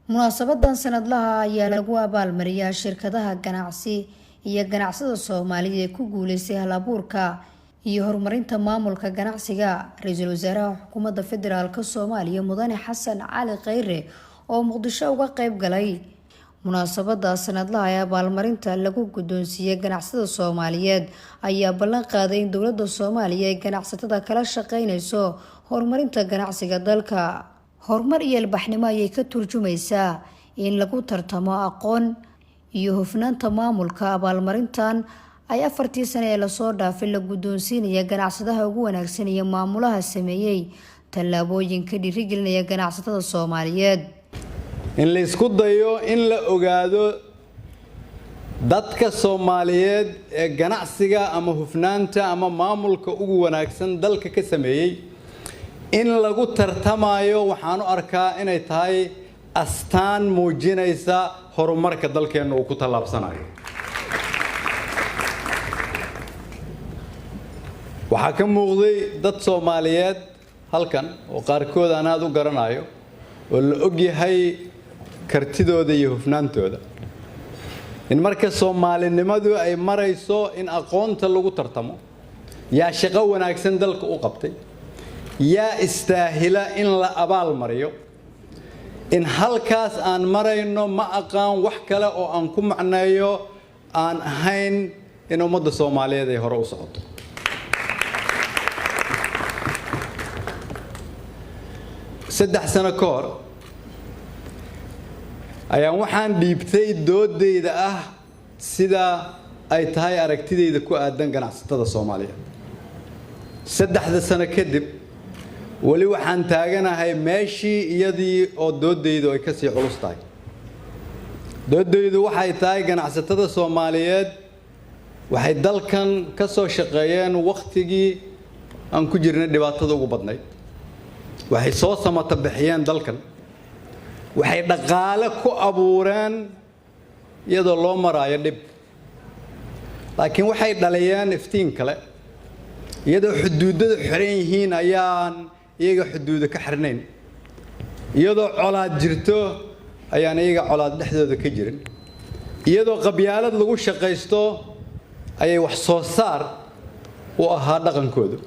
munaasabadan sanadlaha ayaa lagu abaalmariyaa shirkadaha ganacsi iyo ganacsada Soomaaliyeed ee ku guuleystay hal-abuurka iyo horumarinta maamulka ganacsiga. Ra'iisul Wasaaraha Xukuumadda Federaalka Soomaaliya Mudane Xasan Cali Khayre oo Muqdisho uga qayb galay munaasabada sanadlaha ee abaalmarinta lagu guddoonsiiyay ganacsada Soomaaliyeed ayaa ballan qaaday in dowladda Soomaaliya ay ganacsatada kala shaqeynayso horumarinta ganacsiga dalka. horumar iyo ilbaxnimo ayay ka turjumaysaa in lagu tartamo aqoon iyo hufnaanta maamulka. abaalmarintan ay 4 sano ee la soo dhaafay la guddoonsiinaya ganacsadaha ugu wanaagsan iyo maamulaha sameeyay tallaabooyinka dhiirigelinaya ganacsatada Soomaaliyeed. in la isku dayo in la ogaado dadka Soomaaliyeed ee ganacsiga ama hufnaanta ama maamulka ugu wanaagsan dalka ka sameeyay in lagu tartamayo waxaan u arkaa inay tahay astaan muujinaysa horumarka dalkeena uu ku tallaabsanayo. waxaa ka muuqday dad Soomaaliyeed halkan oo qaarkood aan aad u garanayo oo la og yahay kartidooda iyo hufnaantooda. in marka Soomaalinimadu ay marayso in aqoonta lagu tartamo yaa shaqo wanaagsan dalka u qabtay yaa istaahila in la abaal mariyo. in halkaas aan marayno ma aqaan wax kale oo aan ku macneeyo aan ahayn in ummadda Soomaaliyeed ay hore u socoto. saddex sano ka hor ayaan waxaan dhiibtay doodayda ah sida ay tahay aragtidayda ku aadan ganacsatada Soomaaliyeed. 3 sano kadib wali waxaan taaganahay meeshii iyadii oo doodaydu ay ka sii culus tahay. doodaydu waxay tahay ganacsatada Soomaaliyeed waxay dalkan ka soo shaqeeyeen waqtigii aan ku jirnay dhibaatada ugu badnayd. waxay soo samata bixiyeen dalkan. waxay dhaqaale ku abuureen iyadoo loo marayo dhib. laakiin waxay dhaliyeen iftiin kale iyadoo xuduudada xiran yihiin ayaan iyaga xuduuda ka xirnayn. iyadoo colaad jirto ayaan iyaga colaad dhexdooda ka jirin. iyadoo qabyaalad lagu shaqaysto ayay wax soo saar u ahaa dhaqankooda.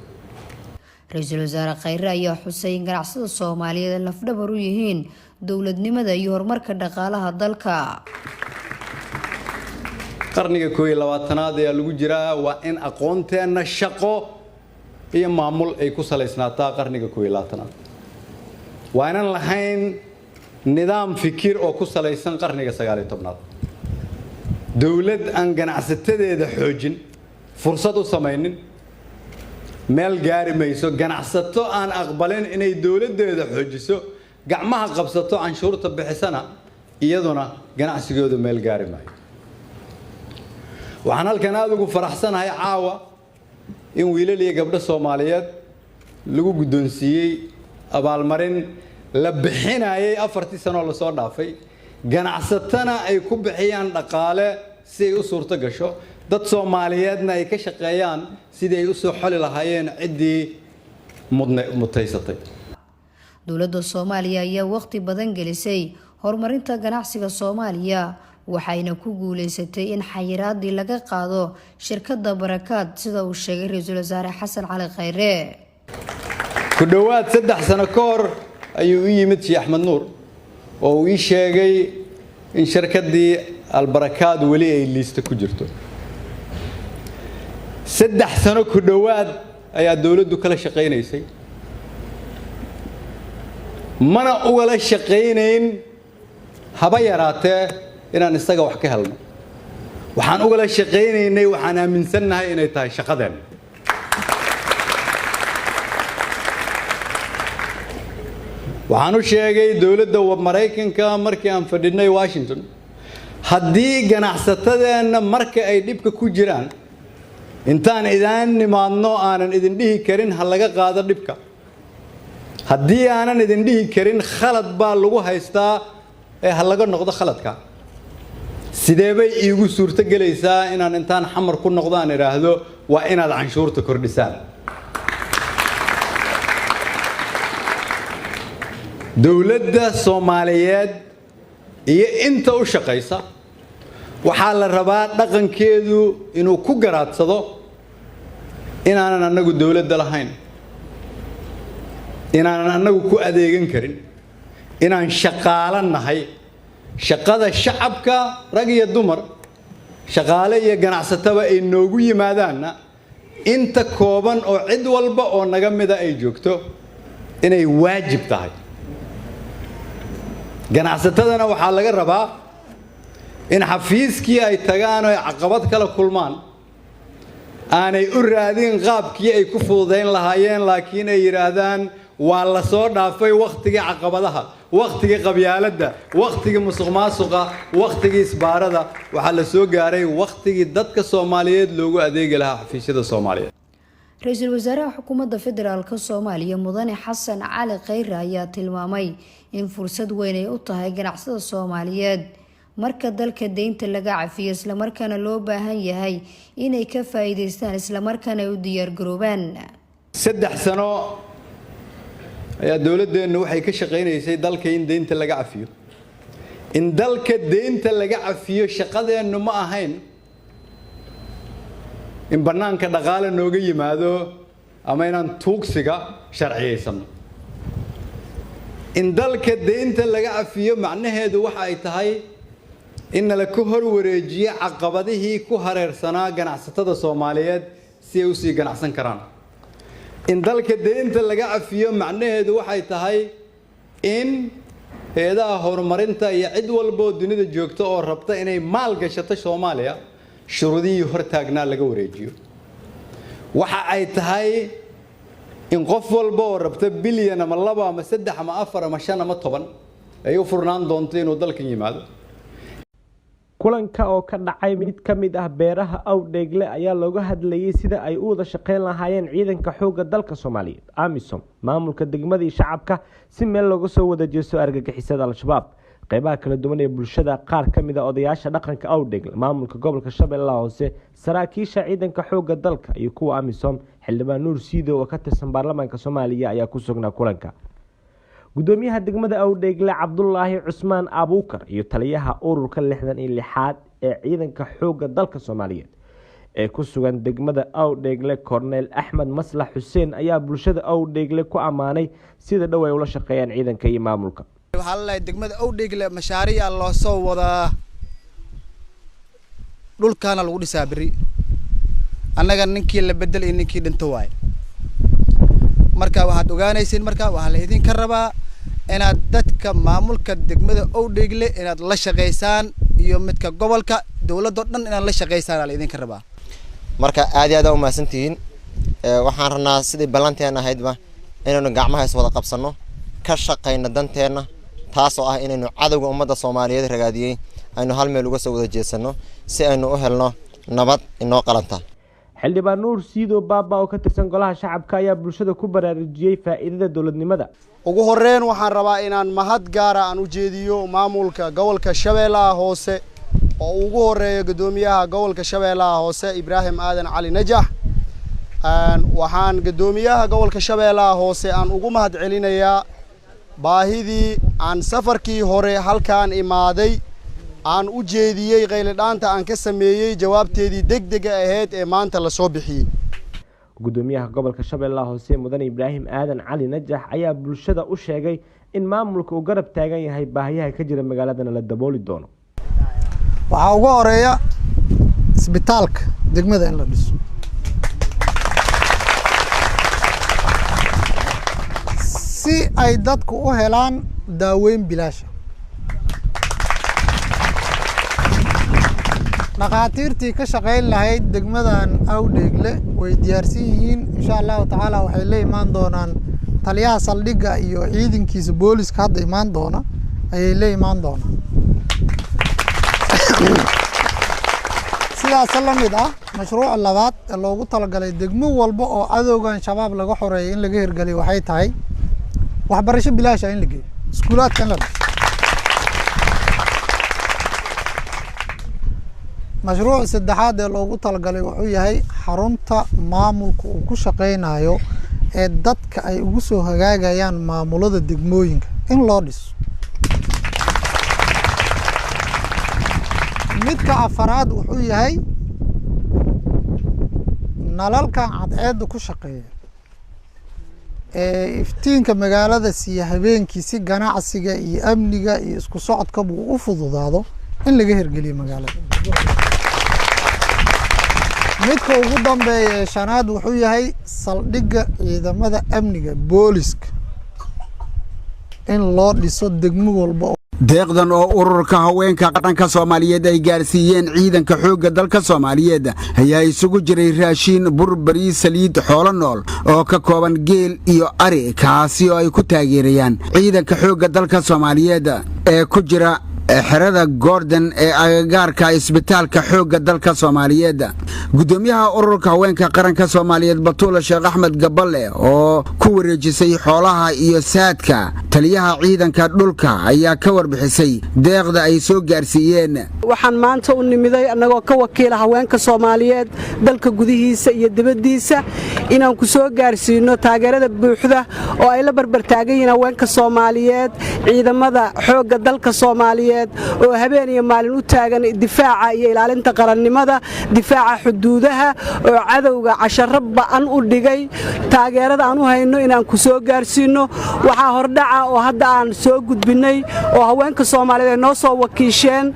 Ra'iisul Wasaare Khayre ayaa xusay in ganacsada Soomaaliyeed lafdhabar u yihiin dowladnimada iyo horumarka dhaqaalaha dalka. qarniga 21aad ayaa lagu jiraa waa in aqoonteena shaqo iyo maamul ay ku saleysnaataa qarniga 21aad. waa inaan lahayn nidaam fikir oo ku saleysan qarniga 19aad. dawlad aan ganacsatadeeda xoojin fursad u samaynin meel gaari mayso. ganacsato aan aqbalin inay dawladeeda xoojiso gacmaha qabsato canshuurta bixisana iyaduna ganacsigooda meel gaari maayo. waxaan halkan aad ugu faraxsanahay caawa in wiilal iyo gabdho Soomaaliyeed lagu guddoonsiiyay abaalmarin la bixinayay 4 sano la soo dhaafay. ganacsatana ay ku bixiyaan dhaqaale si ay u suurto gasho dad Soomaaliyeedna ay ka shaqeeyaan sidii ay u soo xoli lahaayeen cidii mutaysatay. dowladda Soomaaliya ayaa waqti badan gelisay horumarinta ganacsiga Soomaaliya waxayna ku guuleysatay in xayiraadii laga qaado shirkadda Barakaad sida uu sheegay Ra'iisul Wasaare Xasan Cali Khayre. ku dhawaad 3 sano ka hor ayuu u yimid Sheikh Axmed Nuur oo uu sheegay in shirkaddii Barakaad wali ay liista ku jirto. 3 sano ku dhawaad ayaa dawladdu kala shaqeynaysay. mana ugala shaqeynayn haba yaraatee inaan isaga wax ka helno. waxaan ugala shaqeynaynay waxaan aaminsanahay inay tahay shaqadeen. waxaan u sheegay dawladda Mareykanka markii aan fadhinay Washington haddii ganacsatadeena marka ay dhibka ku jiraan intaan idaan nimaadno aanan idin dhihi karin ha laga qaado dhibka. haddii aanan idin dhihi karin khalad baa lagu haystaa ee ha laga noqdo khaladka. sidee bay iigu suurto galaysaa inaan intaan xamar ku noqdaan iraahdo waa inaad canshuurta kordhisaan. dawladda Soomaaliyeed iyo inta u shaqaysa waxaa la rabaa dhaqankeedu inuu ku garaadsado inaanan annagu dawladda lahayn, inaanan annagu ku adeegan karin, inaan shaqaale nahay. shaqada shacabka rag iyo dumar, shaqaale iyo ganacsataba ay noogu yimaadaanna inta kooban oo cid walba oo naga mida ay joogto inay waajib tahay. ganacsatadana waxaa laga rabaa in xafiiskii ay tagaan oo ay caqabad kala kulmaan aanay u raadin qaabkii ay ku fududayn lahaayeen, laakiin ay yidhaahdaan waa la soo dhaafay wakhtigii caqabadaha, wakhtigii qabyaaladda, wakhtigii musuqmaasuqa, wakhtigii isbaarada. waxaa la soo gaaray wakhtigii dadka Soomaaliyeed loogu adeegi lahaa xafiisyada Soomaaliyeed. Ra'iisul Wasaaraha Xukuumadda Federaalka Soomaaliya Mudane Xasan Cali Khayre ayaa tilmaamay in fursad weyn ay u tahay ganacsiyada Soomaaliyeed marka dalka deynta laga cafiyo, isla markaana loo baahan yahay inay ka faa'iideystaan isla markaana ay u diyaar garoobaan. 3 sano ayaa dawladdeenu waxay ka shaqeynaysay dalka in deynta laga cafiyo. in dalka deynta laga cafiyo shaqadeenu ma ahayn in banaanka dhaqaale nooga yimaado ama inaan tuugsiga sharciyeysano. in dalka deynta laga cafiyo macnaheedu waxa ay tahay in la ka hor wareejiyo caqabadihii ku hareersanaa ganacsatada Soomaaliyeed si ay u sii ganacsan karaan. in dalka deynta laga cafiyo macnaheedu waxay tahay in hay'adaha horumarinta iyo cid walba oo dunida joogta oo rabta inay maal gashato Soomaaliya shuruudihii hortaagnaa laga wareejiyo. waxa ay tahay in qof walba oo rabta bilyan ama 2 ama 3 ama 4 ama 5 ama 10 ay u furnaan doonto inuu dalkan yimaado. kulanka oo ka dhacay mid ka mid ah beeraha Awdheegle ayaa looga hadlayay sida ay u wada shaqeyn lahaayeen ciidanka xoogga dalka Soomaaliyeed AMISOM, maamulka degmada iyo shacabka si meel looga soo wada jeesto argagixisada Al-Shabaab. qaybaha kala duwan ee bulshada, qaar ka mid ah odayaasha dhaqanka Awdheegle, maamulka gobolka Shabeellaha Hoose, saraakiisha ciidanka xoogga dalka iyo kuwa AMISOM, xildhibaan Nuur Siido oo ka tirsan baarlamaanka Soomaaliya ayaa ku sugnaa kulanka. gudoomiyaha degmada Awdheegle Cabdullaahi Cusmaan Abuukar iyo taliyaha ururka 66aad ee ciidanka xoogga dalka Soomaaliyeed ee ku sugan degmada Awdheegle Cornel Axmed Maslax Xuseen ayaa bulshada Awdheegle ku amaanay sida dhow ay ula shaqeeyaan ciidanka iyo maamulka. waxaa la degmada Awdheegle mashaariic loo soo wadaa dhulkana lagu dhisaa bari annaga ninkii la bedel iyo ninkii dhinto waay. marka waxaad ogaanaysiin marka waxa la idin ka rabaa inaad dadka maamulka degmada Awdheegle inaad la shaqeysaan iyo midka gobolka dawladda dhan inaad la shaqeysaan la idin ka rabaa. marka aad iyo aad u maasantiin waxaan rabnaa sidii ballanteena ahaydba inaynu gacmaha is wada qabsano ka shaqeyno danteena taasoo ah inaynu cadawga ummadda Soomaaliyeed ragaadiyay aynu hal meel uga soo wada jeesano si aynu u helno nabad inoo qalanta. xildhibaan Nuur Siido Baaba oo ka tirsan golaha shacabka ayaa bulshada ku baraarujiyay faa'iidada dawladnimada. ugu horreyn waxaan rabaa inaan mahad gaar ah aan u jeediyo maamulka gobolka Shabeellaha Hoose oo ugu horeeyo gudoomiyaha gobolka Shabeellaha Hoose Ibraahim Aadan Cali Najax. waxaan gudoomiyaha gobolka Shabeellaha Hoose aan ugu mahad celinayaa baahidii aan safarkii hore halkaan imaaday aan u jeediyay qayladhaanta aan ka sameeyay jawaabteedii degdega ahayd ee maanta la soo bixiyay. gudoomiyaha gobolka Shabeellaha Hoose Mudane Ibraahim Aadan Cali Najax ayaa bulshada u sheegay in maamulka uu garab taagan yahay baahiyaha ka jira magaaladana la dabooli doono. waxaa ugu horeeya isbitaalka degmada in la dhiso. si ay dadku u helaan daaweyn bilaash. dhaqaatiirtii ka shaqeyn lahayd degmadan Awdheegle way diyaarsan yihiin insha Allah taala waxay la imaan doonaan taliyaha saldhigga iyo ciidankiisa booliska hadda imaan doona ayay la imaan doonaan. sidaas la mid ah mashruuca labaad ee loogu talagalay degmo walba oo cadowgan shabaab laga xoreeyay in laga hirgaliyo waxay tahay waxbarasho bilaash ah in la geeyo iskuulaadka in la dhiso. mashruuca saddexaad ee loogu talagalay wuxuu yahay xarunta maamulka uu ku shaqeynayo ee dadka ay ugu soo hagaagayaan maamulada degmooyinka in loo dhiso. midka afaraad wuxuu yahay nalalkan cadceedda ku shaqeeya ee iftiinka magaalada siiya habeenkii si ganacsiga iyo amniga iyo isku socodka buu u fududaado in laga hirgeliyo magaalada. midka ugu dambeeya ee shanaad wuxuu yahay saldhigga ciidamada amniga booliska in loo dhiso degmo walba. deeqdan oo ururka haweenka qaranka Soomaaliyeed ay gaarsiiyeen ciidanka xoogga dalka Soomaaliyeed ayaa isugu jiray raashin, bur, bariis, saliid, xoolo nool oo ka kooban geel iyo ari, kaasi oo ay ku taageerayaan ciidanka xoogga dalka Soomaaliyeed ee ku jira xerada Gordon ee agagaarka isbitaalka xoogga dalka Soomaaliyeed. gudoomiyaha ururka haweenka qaranka Soomaaliyeed Batuula Sheekh Axmed Gaballe oo ku wareejisay xoolaha iyo saadka taliyaha ciidanka dhulka ayaa ka warbixisay deeqda ay soo gaarsiiyeen. waxaan maanta u nimiday anagoo ka wakiila haweenka Soomaaliyeed dalka gudihiisa iyo dibadiisa inaan ku soo gaarsiino taageerada buuxda oo ay la barbar taagan yihiin haweenka Soomaaliyeed ciidamada xoogga dalka Soomaaliyeed oo habeen iyo maalin u taagan difaaca iyo ilaalinta qarannimada, difaaca xuduudaha oo cadawga casharro ba'an u dhigay. taageerada aan u hayno inaan ku soo gaarsiino waxaa hordhaca oo hadda aan soo gudbinay oo haweenka Soomaaliyeed ay noo soo wakiisheen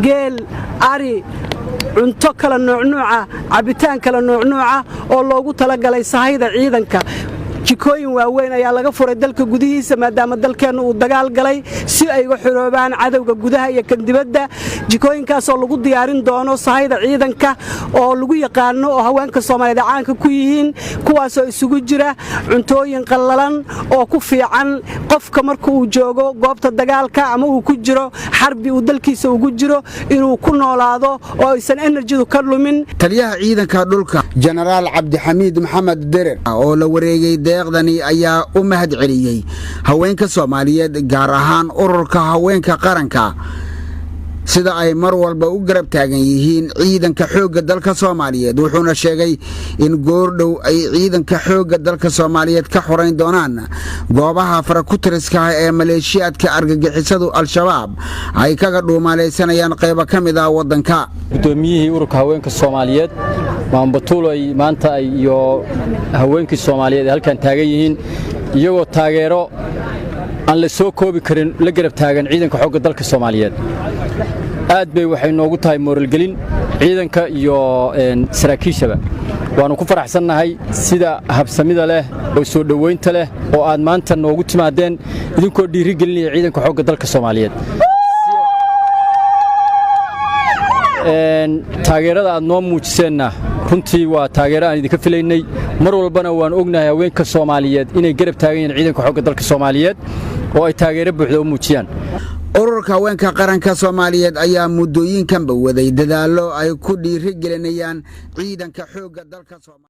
geel, ari, cunto kala nuucnuuca, cabitaan kala nuucnuuca oo loogu talagalay sahayda ciidanka. jikooyin waaweyn ayaa laga furay dalka gudihiisa maadaama dalkeenu uu dagaal galay si ay uga xoroobaan cadawga gudaha iyo kan dibadda. jikooyinkaas oo lagu diyaarin doono sahayda ciidanka oo lagu yaqaano oo haweenka Soomaaliyeed caanka ku yihiin, kuwaas oo isugu jira cuntooyin qallalan oo ku fiican qofka marka uu joogo goobta dagaalka ama uu ku jiro xarbi uu dalkiisa ugu jiro inuu ku noolaado oo aysan enerjidu ka lumin. taliyaha ciidanka dhulka Generaal Cabdixamiid Maxamed Derer oo la wareegay deeqdani ayaa u mahad celiyay haweenka Soomaaliyeed gaar ahaan ururka haweenka qaranka sida ay mar walba u garab taagan yihiin ciidanka xoogga dalka Soomaaliyeed. wuxuuna sheegay in goordhow ay ciidanka xoogga dalka Soomaaliyeed ka xoreyn doonaan goobaha farakutiriska ee maleeshiyaadka argagixisadu al-shabaab ay kaga dhuumaalaysanayaan qaybo ka mid ah wadanka. gudoomiyihii ururka haweenka Soomaaliyeed Batuula maanta iyo haweenkii Soomaaliyeed halkan taagan yihiin iyagoo taageero aan la soo koobi karin la garab taagan ciidanka xoogga dalka Soomaaliyeed. aad bay waxay noogu tahay moral gelin ciidanka iyo saraakiishaba. waanu ku faraxsannahay sida habsamida leh oo soo dhaweynta leh oo aad maanta noogu timaadeen idinkoo dhiiri gelinaya ciidanka xoogga dalka Soomaaliyeed. taageerada aad noo muujiseenna runtii waa taageero aan idinka filaynay. mar walbana waan ognahay haweenka Soomaaliyeed inay garab taagan yihiin ciidanka xoogga dalka Soomaaliyeed oo ay taageero buuxda u muujiyaan. ururka haweenka qaranka Soomaaliyeed ayaa muddooyinkanba waday dadaallo ay ku dhiiri gelinayaan ciidanka xoogga dalka Soomaaliyeed.